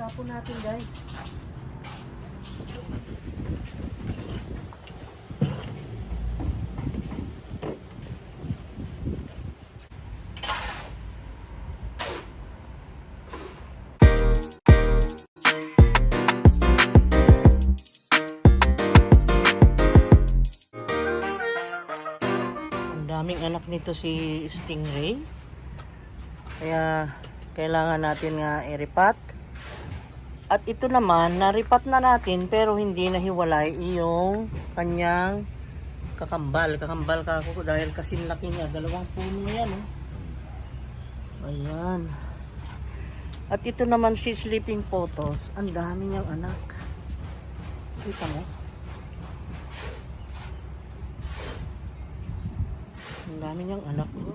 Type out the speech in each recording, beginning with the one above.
Tapon natin guys. Ang daming anak nito si stingray. Kaya kailangan natin nga i-repat. At ito naman, naripat na natin pero hindi nahiwalay yung kanyang kakambal. Kakambal ka ako dahil kasing laki niya. Dalawang puno yan. Oh. Ayan. At ito naman si sleeping photos. Ang dami niyang anak. Kita mo? Ang dami niyang anak. Oh.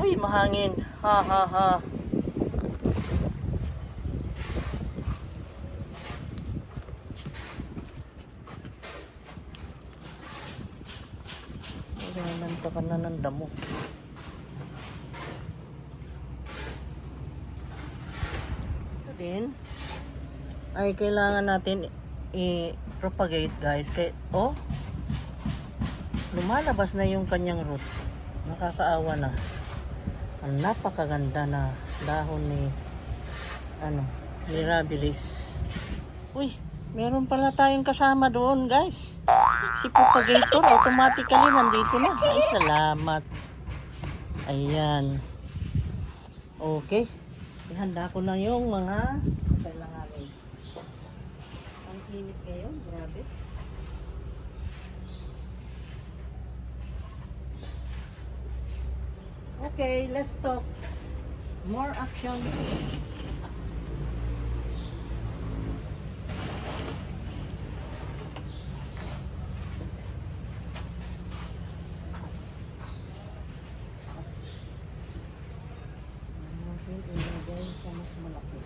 Uy, mahangin. Ha ha ha. Nanta ka na ng damo. Then, ay kailangan natin i-propagate guys. Oh, lumalabas na yung kanyang root. Nakakaawa na. Ang napakaganda na dahon ni Mirabilis. Uy, meron pala tayong kasama doon guys. Si propagator automatically nandito na. Ay salamat. Ayan. Okay. Ihanda ko na yung mga kailanganin. Ang init ngayon, grabe. Okay, let's talk. More action. Ilagay sa mas malaki.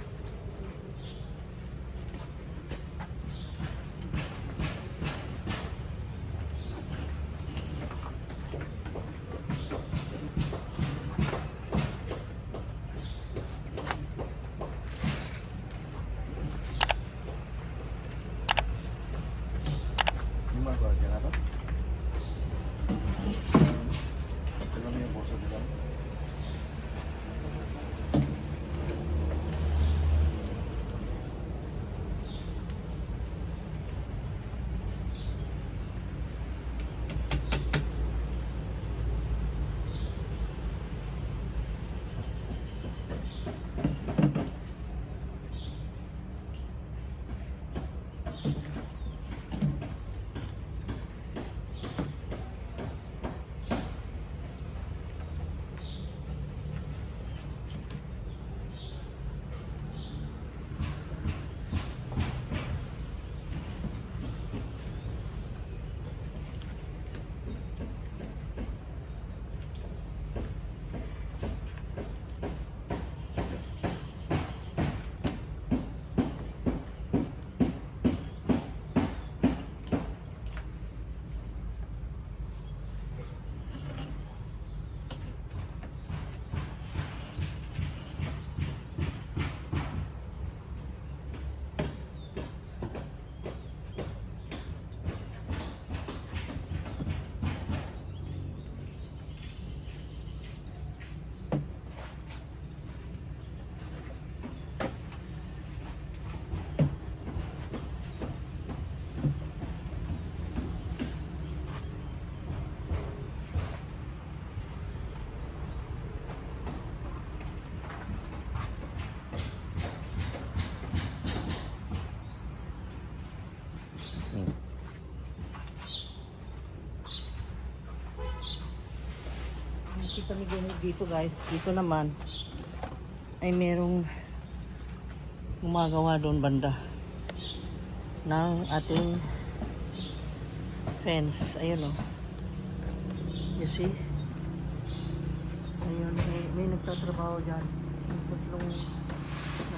Kasi kami dito guys, dito naman ay merong gumagawa doon banda ng ating fence. Ayun oh. You see? Ayun, may nagtatrabaho dyan. Yung tatlong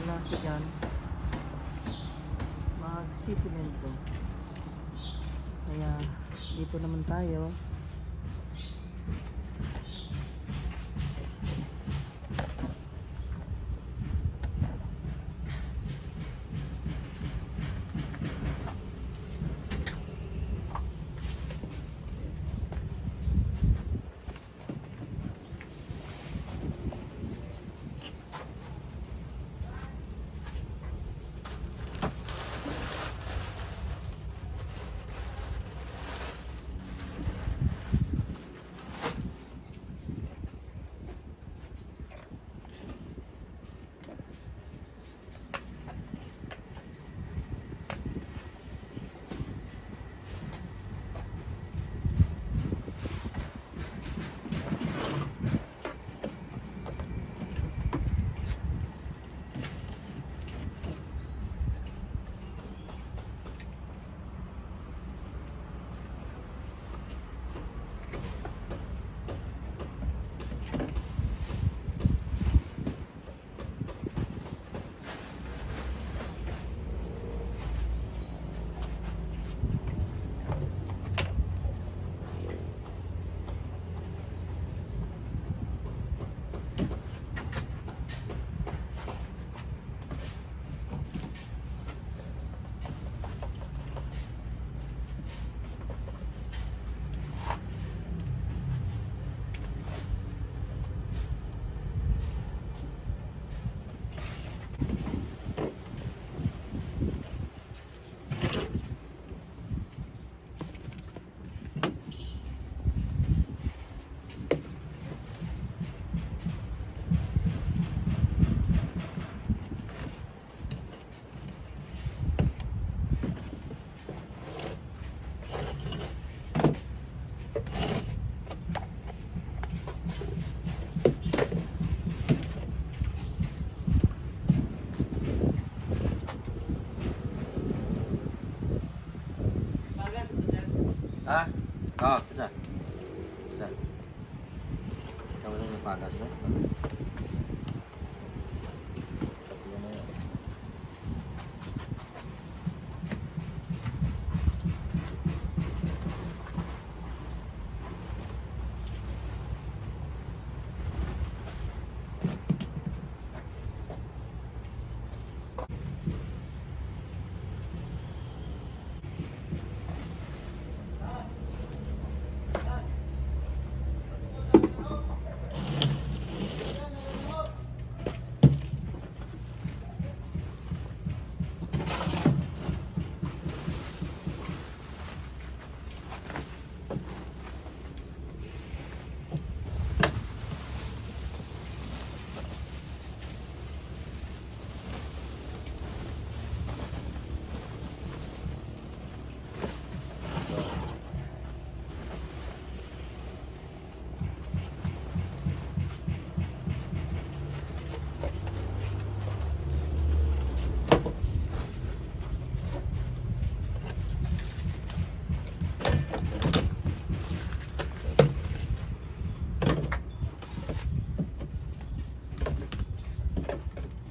lalaki dyan. Magsisimento. Kaya dito naman tayo. Ah, oh, bisa. Bisa. Kamu ini panas ya.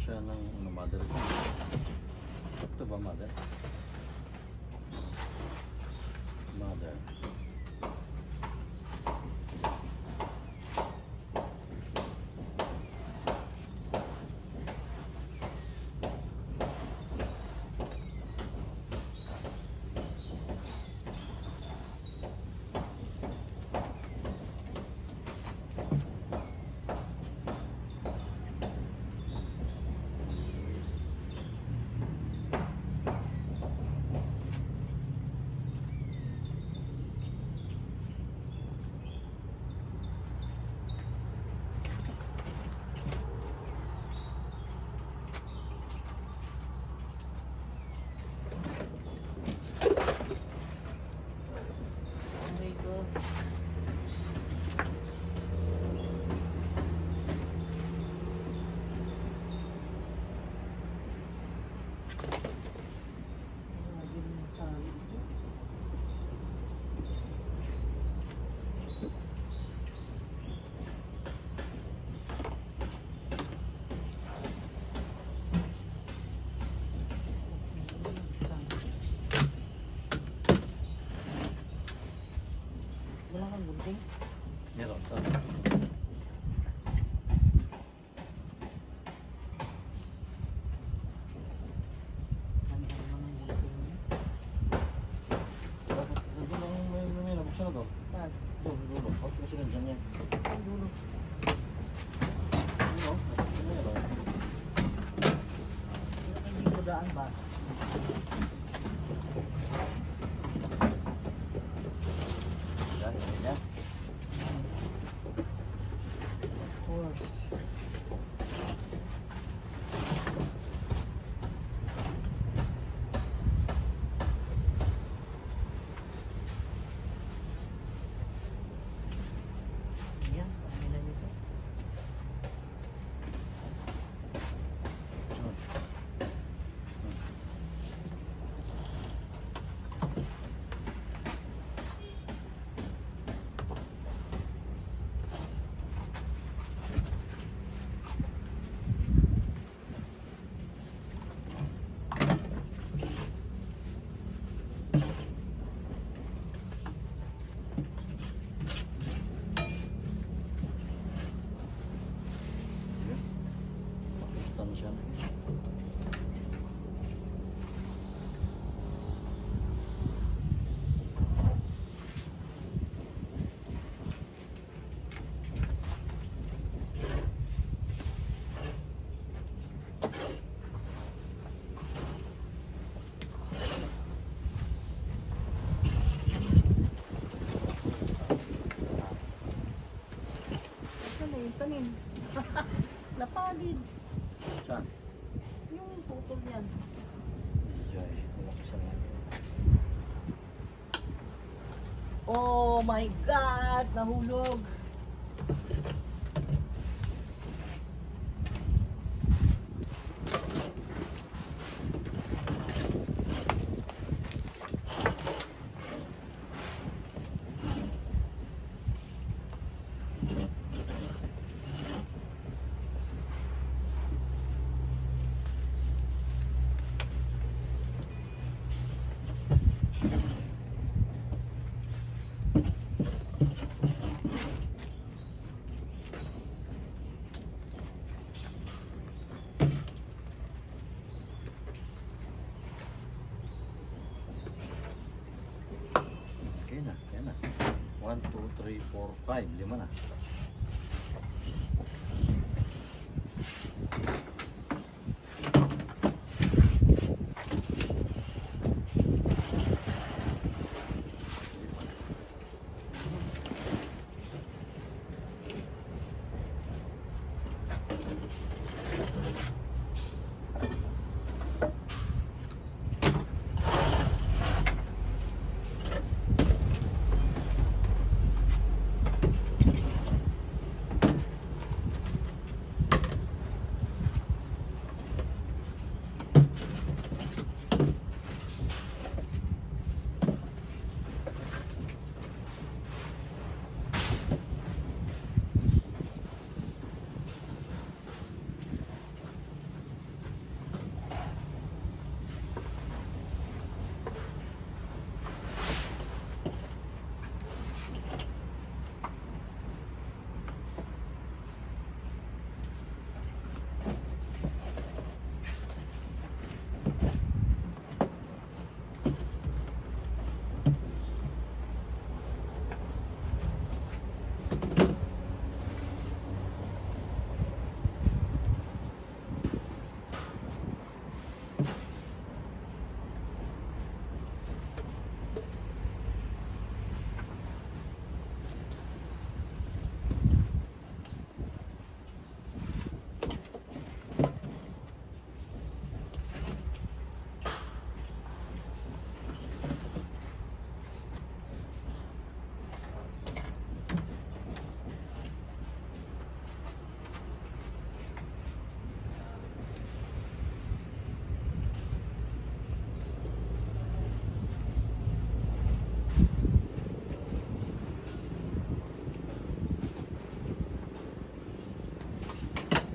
Siya ng mother ko. Ito ba mother? Mother. Wala kang gunting. Meron to. May nabuksan na to. Dulo. Huwag kasi nandiyan yan. Dulo. Dulo. Hindi ko daan ba? Yan, yan. Of course. Yan, pamilan nito. Gusto mo siya. Saan yung tanim? Napagid. Saan? Yung putol yan. Joy. Malaki siya na. Oh my God! Nahulog! Okay na, kaya na. 1, 2, 3, 4, 5. 5 na.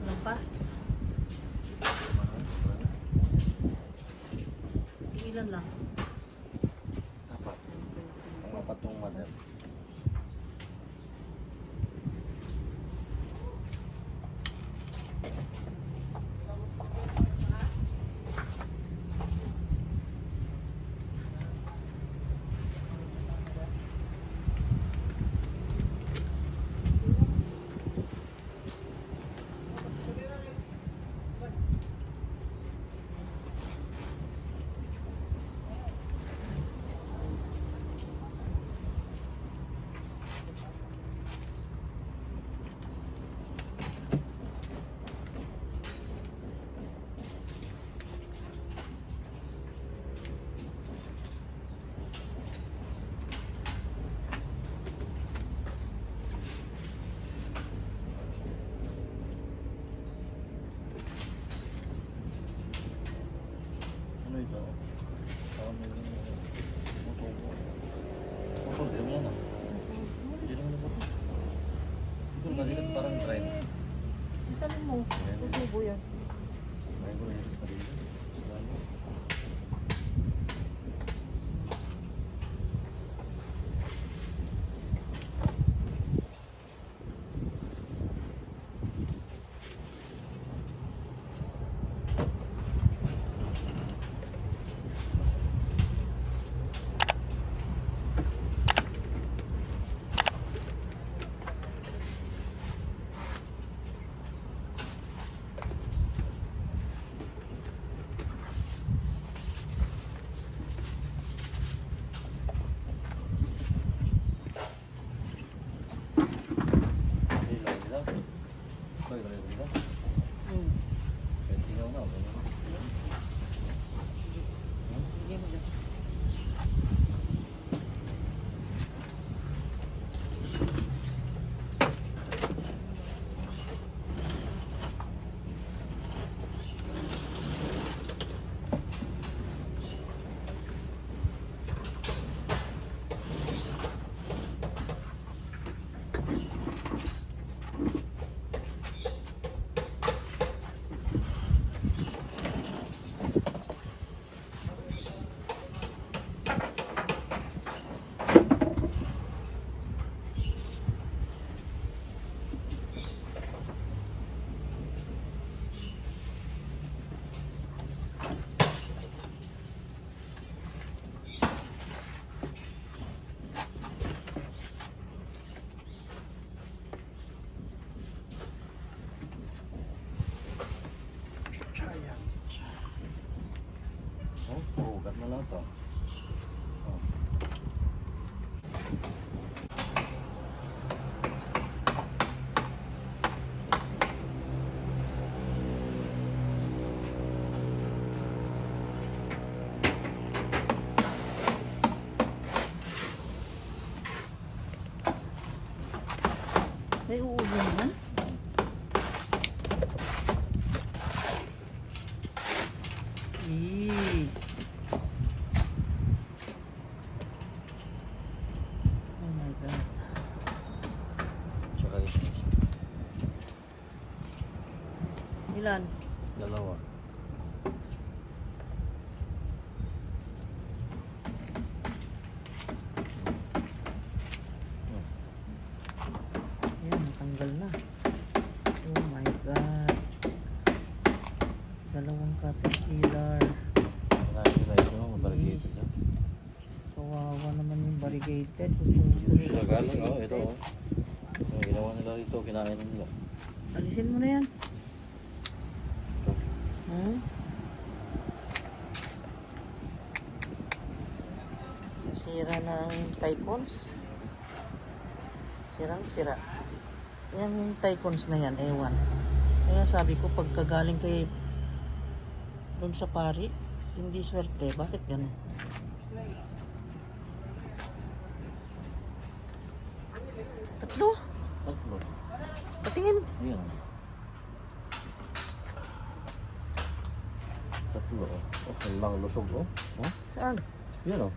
Ano pa? Ilan lang? Apat. Ang apat tong mother. Ano ito? Tawag mo yung motor mo. Motor, di mo yan ah. Hindi naman na motor. Ito kasi parang train. Italin mo. Tutubo yan. Ngayon ko na yung pa dito. Salamat. Ugat na lang to. Oh. May uulo naman. Eee. Oh my God. Tsaka ito. Ilan? Dalawa. Ayan, natanggal na. Oh my God. Dalawang caterpillar. Nakikita ito, mabarigate siya. Kawawa naman yung variegated. Sila galing, oh, ito oh. Yung ginawa nila rito, kinain nila. Alisin mo na yan. Ito. Hmm? Sira ng tycoons. Sirang-sira. Yan yung tycoons na yan, ewan. Kaya sabi ko, pagkagaling kay doon sa pari, hindi swerte. Bakit ganun? Tatlo? Tatlo. Patingin. Ayan. Tatlo oh. Oh, ang lang lusog oh. Oh, Saan? yan oh.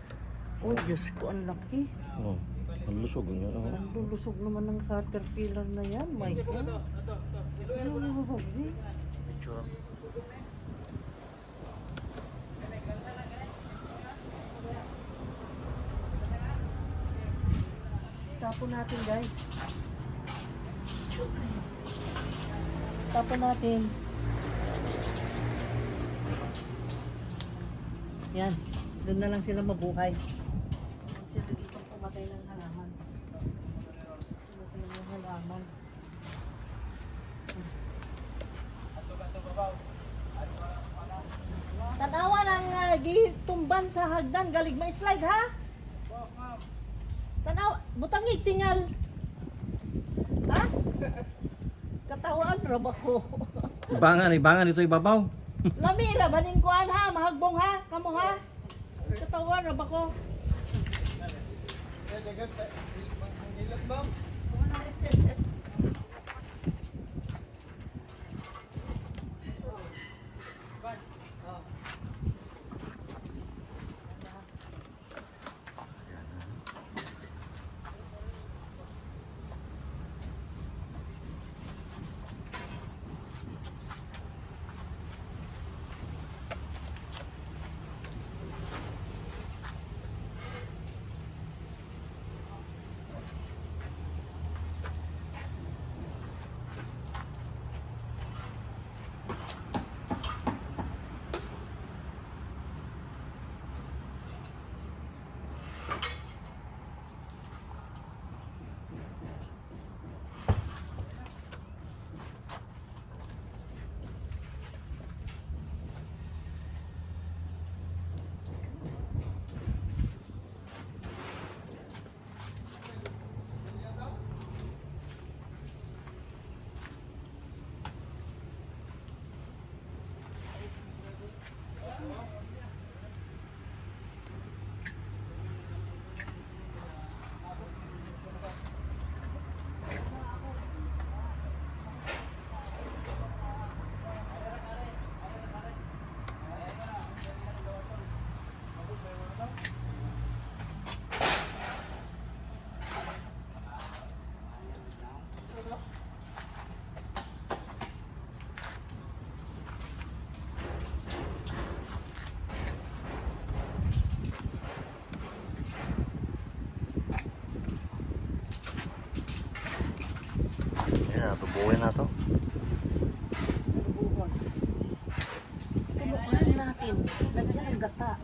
Oh, Diyos ko, ang laki. Oh, ang lusog yun oh. Ang lulusog naman ng caterpillar na yan. My God. Ano yung hubli? Picture. Tapon natin, guys. Tapon natin. Yan. Doon na lang sila mabuhay. Sila dito pumatay ng halaman. Pumatay ng halaman. Tanawa ng gitumban sa hagdan. Galig may slide, ha? Tanaw, butangig tingal. Ha? Katawaan ra ba ko? Bangan ito ibabaw. Lami ra baning kuan ha, mahagbong ha, kamo ha. Katawaan ra ba ko? Yan, tubuhin na to. Buhon. Tulukan natin. Lagyan ng gata.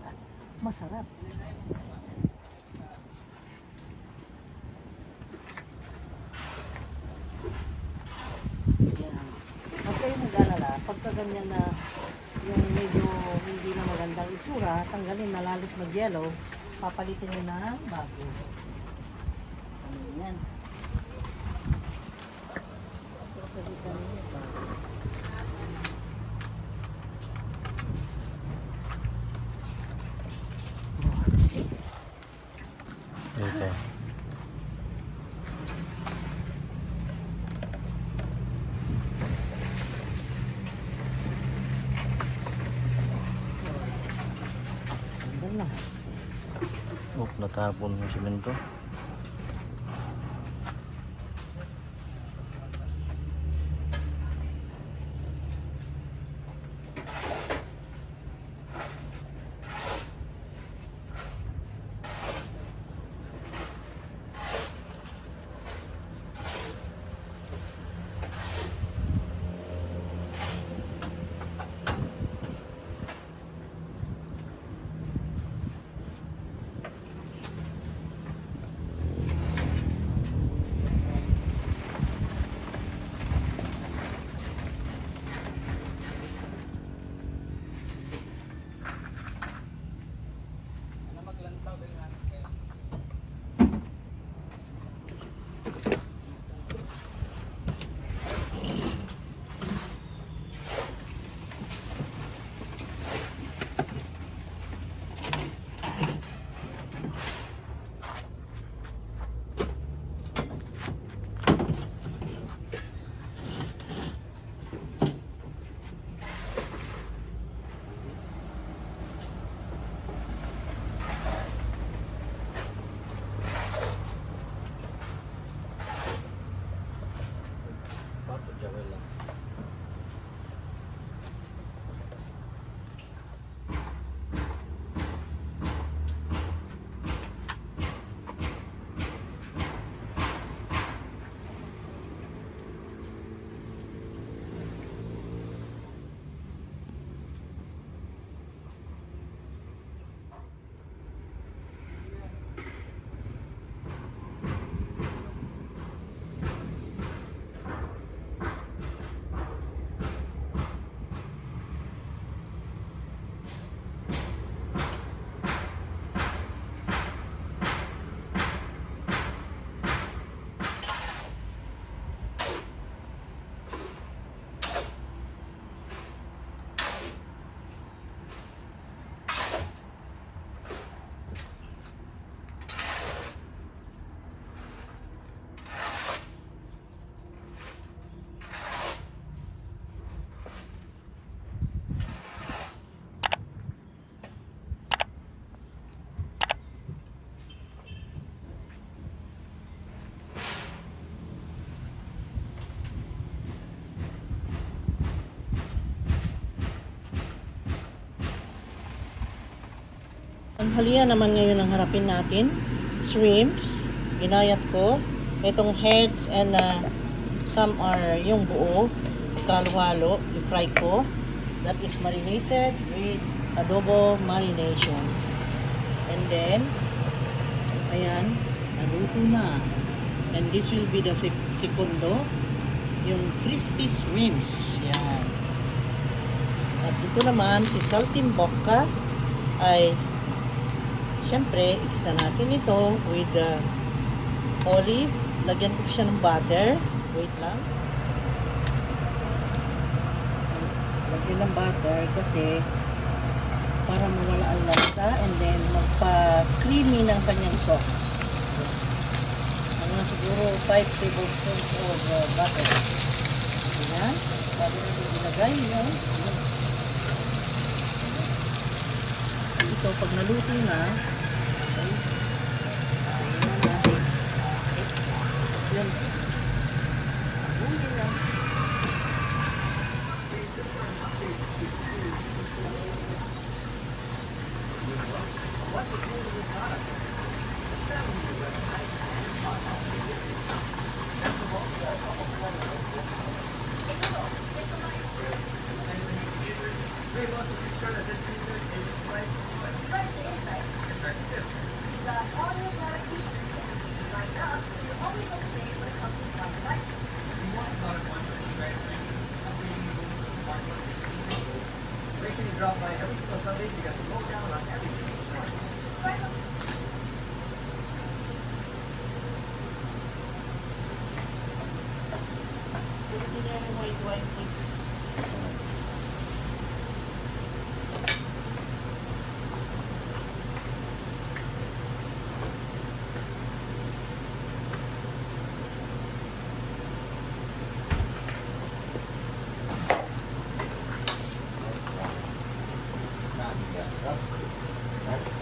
Masarap. Yan. Huwag kayong mag-alala. Pagka ganyan na yung medyo hindi na maganda magandang itsura, tanggalin, malalit mag-yellow, papalitin nyo ng bago. Ano yan? Papalitan nyo yung bago. Dito. Tanggal na. Oh, natapon yung simento. Ang halian naman ngayon ang harapin natin, shrimps, ginayat ko, itong heads and some are yung buo, halo-halo, i-fry ko, that is marinated with adobo marination. And then, ayan, naluto na. And this will be the segundo, yung crispy shrimps, yan. At ito naman, si saltimbocca ay siyempre, igisa natin ito with olive. Lagyan ko siya ng butter. Wait lang. Lagyan ng butter kasi para mawala ang lasa and then magpa-creamy ng kanyang sauce. Ano siguro 5 tablespoons of butter. Ayan. Bago natin ilagay yun. Ito, pag naluto na, yun. Pwede niya yung white wine, please.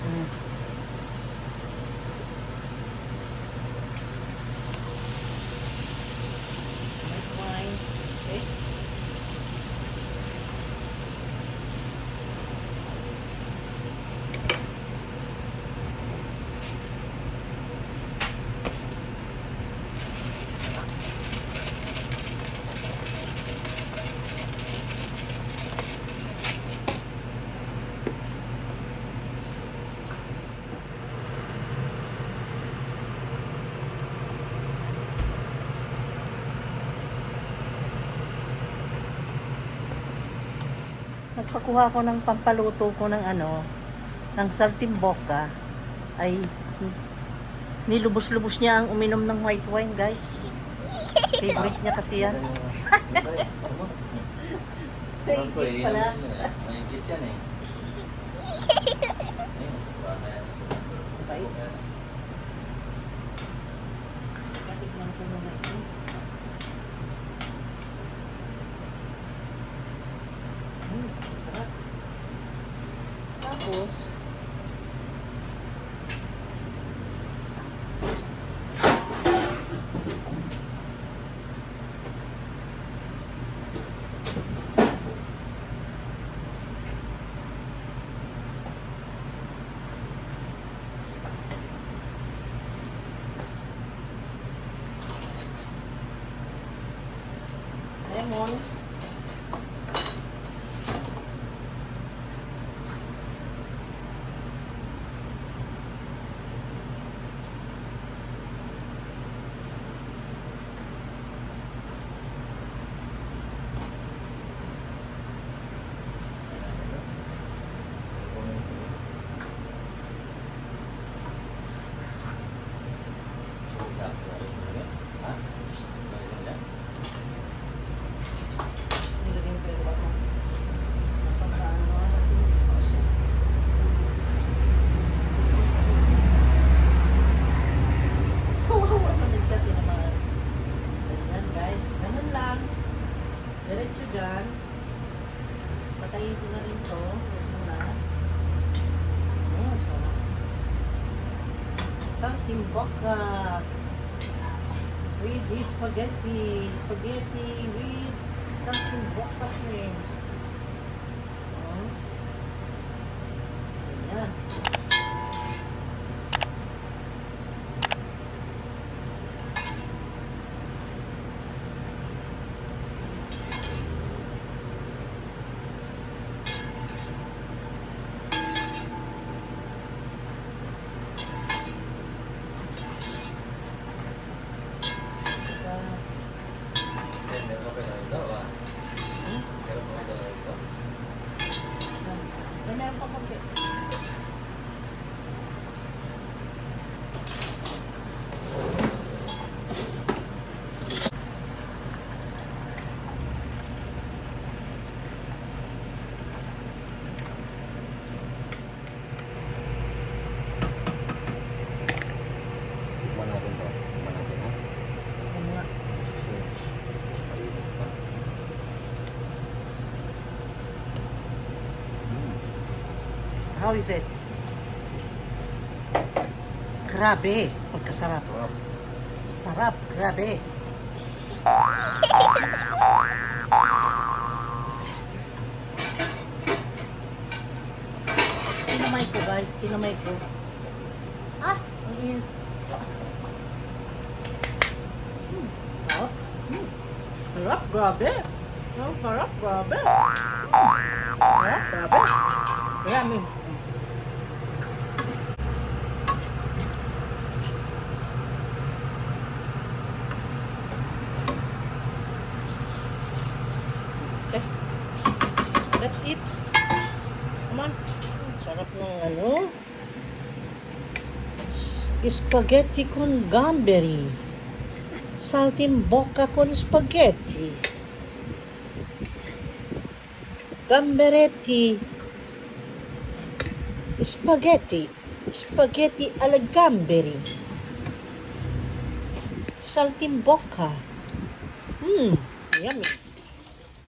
Mm. White wine. Okay. Nagpakuha ko ng pampaluto ko ng ng saltimbocca ay nilubos-lubos niya ang uminom ng white wine, guys. Favorite niya kasi yan. Favorite pala. Naingit yan eh. Bait. Katikman ko muna ito. Sarap. Tapos, lemon. Nilagyan ko yung bato. Paano kasi kawawa naman siya, tinamaan. Ganyan, guys. Ganun lang. Diretso dyan. Patayin ko na rin to. Huwag mo na. Sarap. Saltimbocca. With the spaghetti. Spaghetti with saltimbocca shrimps. Oh. Ganyan. Meron pa konti. Tikman natin to. Tikman natin ha. Ano nga? How is it? Grabe. Pagkasarap. Sarap. Sarap. Grabe. Kinamay ko, guys. Kinamay ko. Ah! Ang in. Sarap. Sarap. Grabe. Sarap. Grabe. Sarap. Grabe. Grabe. Okay. Let's eat. naman. Sarap ng ano. Spaghetti con gamberi. Saltimbocca con spaghetti. Gamberetti. Spaghetti. Spaghetti alla gamberi. Saltimbocca. Yummy.